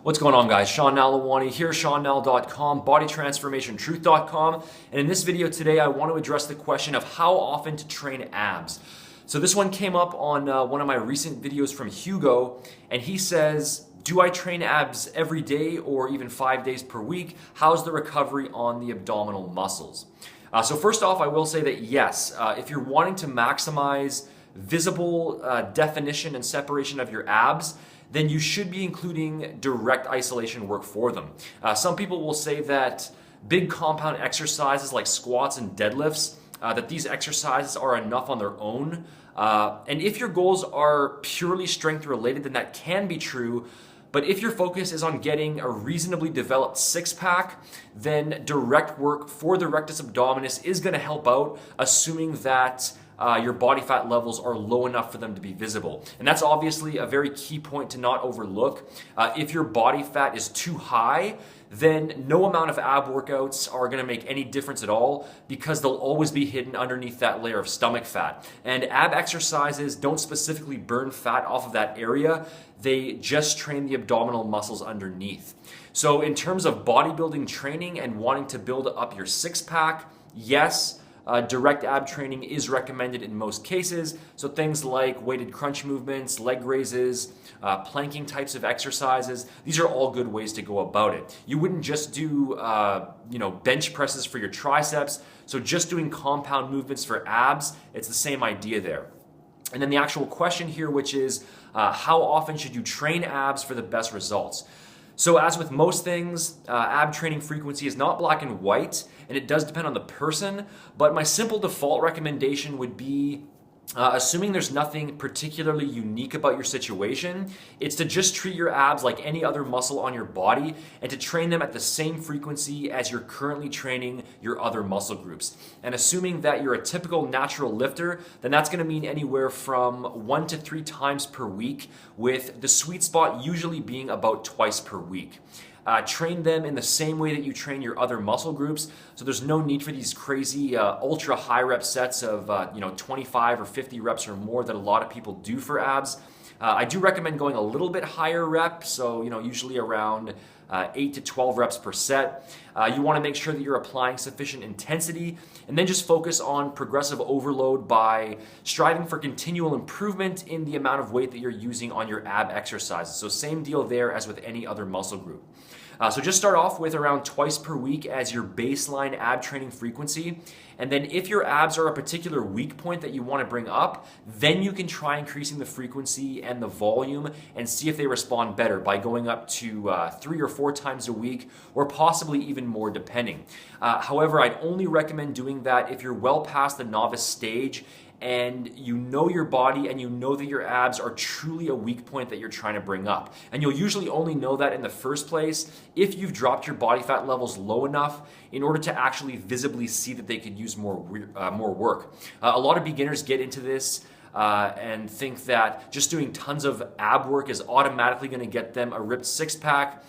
What's going on, guys? Sean Nalawani here, SeanNal.com, bodytransformationtruth.com, and in this video today I want to address the question of how often to train abs. So this one came up on one of my recent videos from Hugo, and he says, do I train abs every day or even 5 days per week? How's the recovery on the abdominal muscles? So first off, I will say that yes, if you're wanting to maximize visible definition and separation of your abs, then you should be including direct isolation work for them. Some people will say that big compound exercises like squats and deadlifts, that these exercises are enough on their own. And if your goals are purely strength related, then that can be true. But if your focus is on getting a reasonably developed six-pack, then direct work for the rectus abdominis is going to help out, assuming that your body fat levels are low enough for them to be visible. And that's obviously a very key point to not overlook. If your body fat is too high, then no amount of ab workouts are going to make any difference at all, because they'll always be hidden underneath that layer of stomach fat. And ab exercises don't specifically burn fat off of that area. They just train the abdominal muscles underneath. So in terms of bodybuilding training and wanting to build up your six-pack, yes, direct ab training is recommended in most cases. So things like weighted crunch movements, leg raises, planking types of exercises, these are all good ways to go about it. You wouldn't just do bench presses for your triceps. So just doing compound movements for abs, it's the same idea there. And then the actual question here, which is how often should you train abs for the best results? So as with most things, ab training frequency is not black and white, and it does depend on the person, but my simple default recommendation would be, assuming there's nothing particularly unique about your situation, it's to just treat your abs like any other muscle on your body and to train them at the same frequency as you're currently training your other muscle groups. And assuming that you're a typical natural lifter, then that's going to mean anywhere from 1 to 3 times per week, with the sweet spot usually being about twice per week. Train them in the same way that you train your other muscle groups. So there's no need for these crazy ultra high rep sets of 25 or 50 reps or more that a lot of people do for abs. I do recommend going a little bit higher rep, so usually around 8 to 12 reps per set. You want to make sure that you're applying sufficient intensity, and then just focus on progressive overload by striving for continual improvement in the amount of weight that you're using on your ab exercises. So same deal there as with any other muscle group. So just start off with around twice per week as your baseline ab training frequency. And then if your abs are a particular weak point that you want to bring up, then you can try increasing the frequency and the volume and see if they respond better by going up to 3 or 4 times a week, or possibly even more depending. However, I'd only recommend doing that if you're well past the novice stage and you know your body and you know that your abs are truly a weak point that you're trying to bring up. And you'll usually only know that in the first place if you've dropped your body fat levels low enough in order to actually visibly see that they could use more work. A lot of beginners get into this and think that just doing tons of ab work is automatically going to get them a ripped six-pack.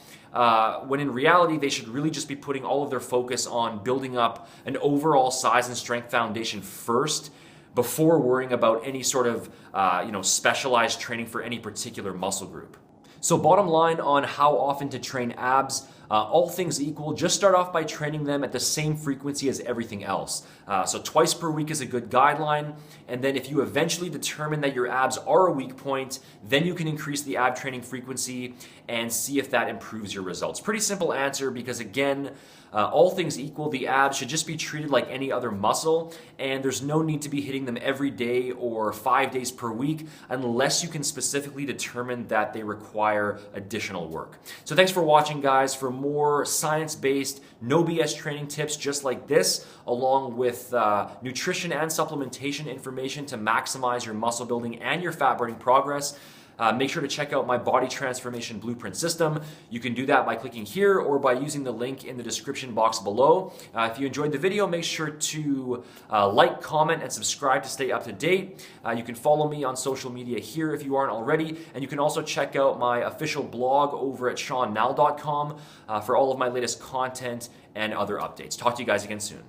When in reality, they should really just be putting all of their focus on building up an overall size and strength foundation first, before worrying about any sort of specialized training for any particular muscle group. So bottom line on how often to train abs, all things equal, just start off by training them at the same frequency as everything else. So twice per week is a good guideline. And then if you eventually determine that your abs are a weak point, then you can increase the ab training frequency and see if that improves your results. Pretty simple answer, because again, all things equal, the abs should just be treated like any other muscle, and there's no need to be hitting them every day or 5 days per week unless you can specifically determine that they require additional work. So thanks for watching, guys. For more science-based, no BS training tips just like this, along with nutrition and supplementation information to maximize your muscle building and your fat burning progress, make sure to check out my body transformation blueprint system. You can do that by clicking here or by using the link in the description box below. If you enjoyed the video, make sure to like, comment, and subscribe to stay up to date. You can follow me on social media here if you aren't already, and you can also check out my official blog over at SeanNal.com for all of my latest content and other updates. Talk to you guys again soon.